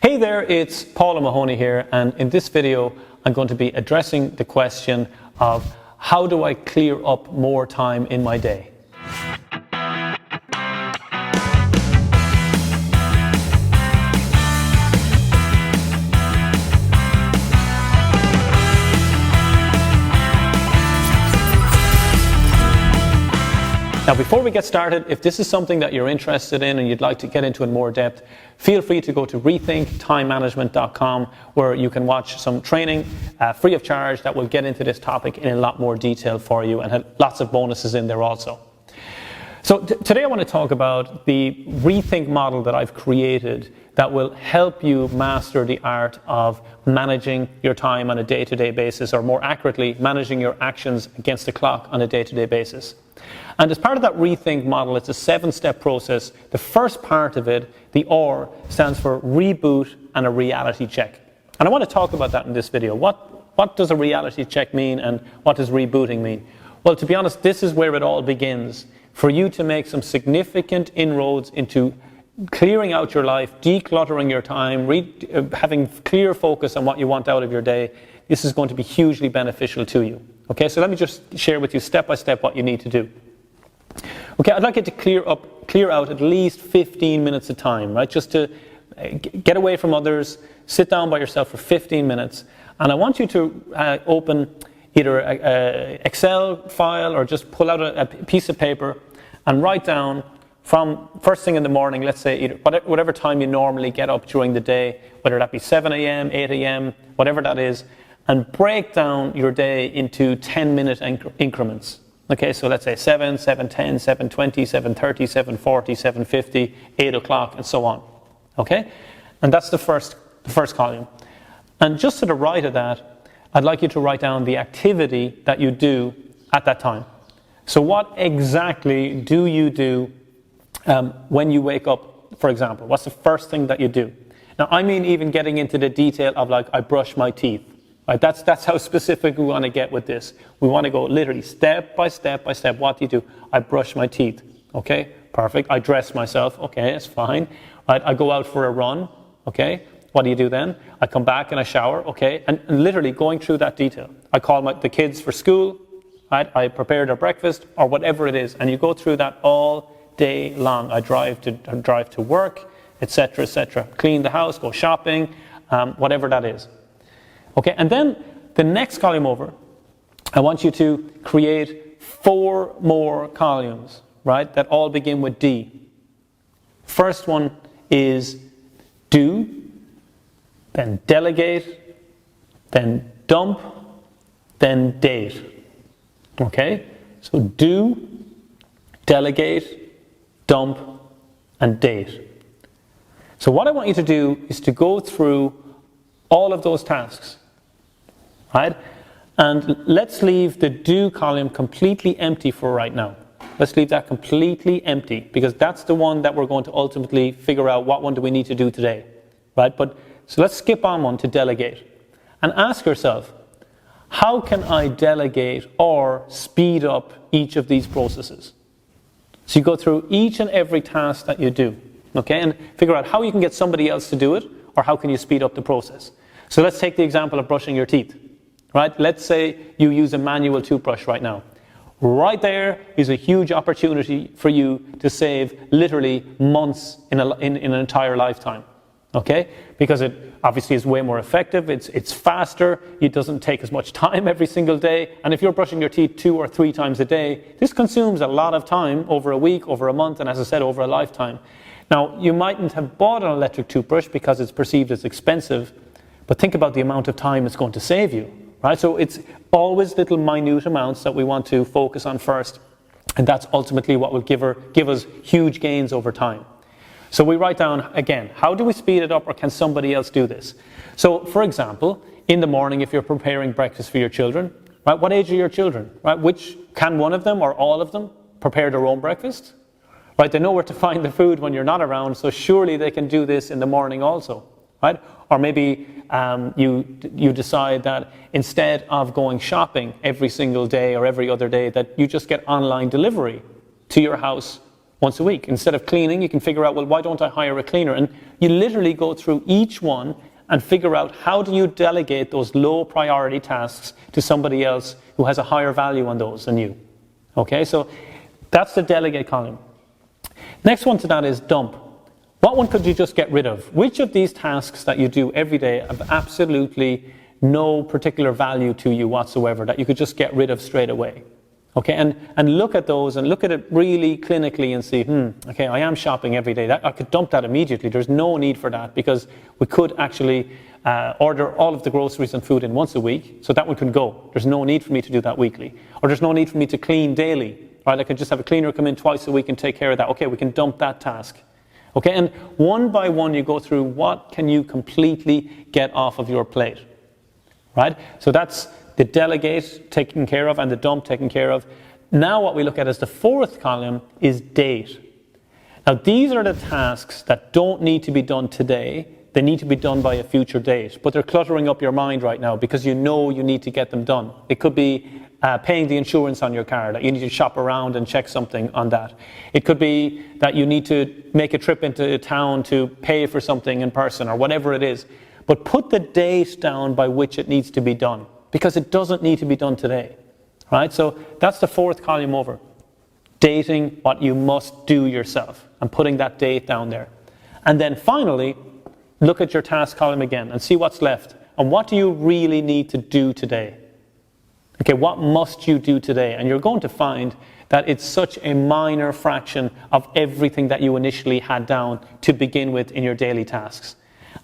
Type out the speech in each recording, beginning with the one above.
Hey there, it's Paul Omahony here, and in this video I'm going to be addressing the question of how do I clear up more time in my day? Now, before we get started, if this is something that you're interested in and you'd like to get into in more depth, feel free to go to rethinktimemanagement.com, where you can watch some training free of charge that will get into this topic in a lot more detail for you and have lots of bonuses in there also. So today I want to talk about the Rethink model that I've created that will help you master the art of managing your time on a day-to-day basis, or more accurately, managing your actions against the clock on a day-to-day basis. And as part of that Rethink model, it's a 7-step process. The first part of it, the R, stands for reboot and a reality check. And I want to talk about that in this video. What does a reality check mean, and what does rebooting mean? Well, to be honest, this is where it all begins. For you to make some significant inroads into clearing out your life, decluttering your time, having clear focus on what you want out of your day, this is going to be hugely beneficial to you. Okay, so let me just share with you step by step what you need to do. Okay, I'd like you to clear out at least 15 minutes of time, right? Just to get away from others, sit down by yourself for 15 minutes, and I want you to open either an Excel file or just pull out a piece of paper and write down from first thing in the morning, let's say whatever time you normally get up during the day, whether that be 7 a.m., 8 a.m., whatever that is, and break down your day into 10-minute increments. Okay, so let's say 7, 7:10, 7:20, 7:30, 7:40, 7:50, 8 o'clock, and so on. Okay? And that's the first column. And just to the right of that, I'd like you to write down the activity that you do at that time. So what exactly do you do when you wake up, for example? What's the first thing that you do? Now, I mean even getting into the detail of, like, I brush my teeth. Right? That's how specific we want to get with this. We want to go literally step by step by step. What do you do? I brush my teeth. Okay, perfect. I dress myself. Okay, that's fine. Right? I go out for a run. Okay, what do you do then? I come back and I shower. Okay, and literally going through that detail. I call the kids for school. Right? I prepare their breakfast or whatever it is, and you go through that all day long. I drive to work, etc., etc. Clean the house, go shopping, whatever that is. Okay, and then the next column over, I want you to create 4 more columns, right, that all begin with D. First one is do, then delegate, then dump, then date. Okay, so do, delegate, dump, and date. So what I want you to do is to go through all of those tasks. Right? And let's leave the do column completely empty for right now. Let's leave that completely empty, because that's the one that we're going to ultimately figure out what one do we need to do today. Right? So let's skip on one to delegate. And ask yourself, how can I delegate or speed up each of these processes? So you go through each and every task that you do. Okay? And figure out how you can get somebody else to do it, or how can you speed up the process. So let's take the example of brushing your teeth. Right? Let's say you use a manual toothbrush right now. Right there is a huge opportunity for you to save literally months in an entire lifetime. Okay? Because it obviously is way more effective, it's faster, it doesn't take as much time every single day, and if you're brushing your teeth 2 or 3 times a day, this consumes a lot of time over a week, over a month, and as I said, over a lifetime. Now, you mightn't have bought an electric toothbrush because it's perceived as expensive, but think about the amount of time it's going to save you. Right? So it's always little minute amounts that we want to focus on first, and that's ultimately what will give us huge gains over time. So we write down, again, how do we speed it up, or can somebody else do this? So, for example, in the morning, if you're preparing breakfast for your children, right, what age are your children? Right? Can one of them or all of them prepare their own breakfast? Right? They know where to find the food when you're not around, so surely they can do this in the morning also. Right? Or maybe you decide that instead of going shopping every single day or every other day, that you just get online delivery to your house once a week. Instead of cleaning, you can figure out, well, why don't I hire a cleaner? And you literally go through each one and figure out how do you delegate those low priority tasks to somebody else who has a higher value on those than you. Okay, so that's the delegate column. Next one to that is dump. What one could you just get rid of? Which of these tasks that you do every day have absolutely no particular value to you whatsoever that you could just get rid of straight away? Okay, and look at those and look at it really clinically and see, okay, I am shopping every day. I could dump that immediately. There's no need for that because we could actually order all of the groceries and food in once a week, so that one can go. There's no need for me to do that weekly. Or there's no need for me to clean daily. Right? I could just have a cleaner come in twice a week and take care of that. Okay, we can dump that task. Okay, and one by one you go through what can you completely get off of your plate. Right? So that's the delegate taken care of and the dump taken care of. Now what we look at as the fourth column is date. Now these are the tasks that don't need to be done today. They need to be done by a future date. But they're cluttering up your mind right now because you know you need to get them done. It could be paying the insurance on your car, that you need to shop around and check something on that. It could be that you need to make a trip into town to pay for something in person or whatever it is. But put the date down by which it needs to be done, because it doesn't need to be done today, right? So that's the fourth column over. Dating what you must do yourself and putting that date down there. And then finally, look at your task column again and see what's left. And what do you really need to do today? Okay, what must you do today? And you're going to find that it's such a minor fraction of everything that you initially had down to begin with in your daily tasks.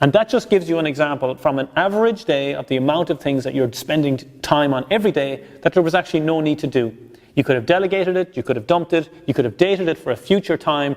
And that just gives you an example from an average day of the amount of things that you're spending time on every day that there was actually no need to do. You could have delegated it, you could have dumped it, you could have dated it for a future time,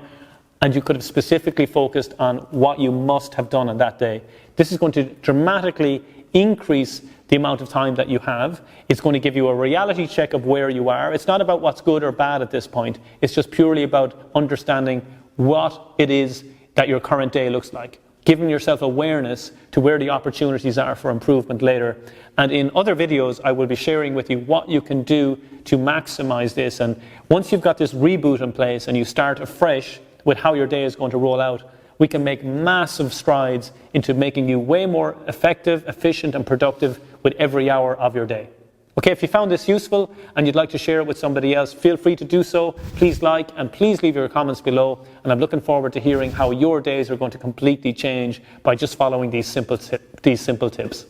and you could have specifically focused on what you must have done on that day. This is going to dramatically increase the amount of time that you have. It's going to give you a reality check of where you are. It's not about what's good or bad at this point. It's just purely about understanding what it is that your current day looks like. Giving yourself awareness to where the opportunities are for improvement later. And in other videos, I will be sharing with you what you can do to maximize this. And once you've got this reboot in place and you start afresh with how your day is going to roll out, we can make massive strides into making you way more effective, efficient, and productive with every hour of your day. Okay, if you found this useful and you'd like to share it with somebody else, feel free to do so. Please like and please leave your comments below. And I'm looking forward to hearing how your days are going to completely change by just following these simple tips.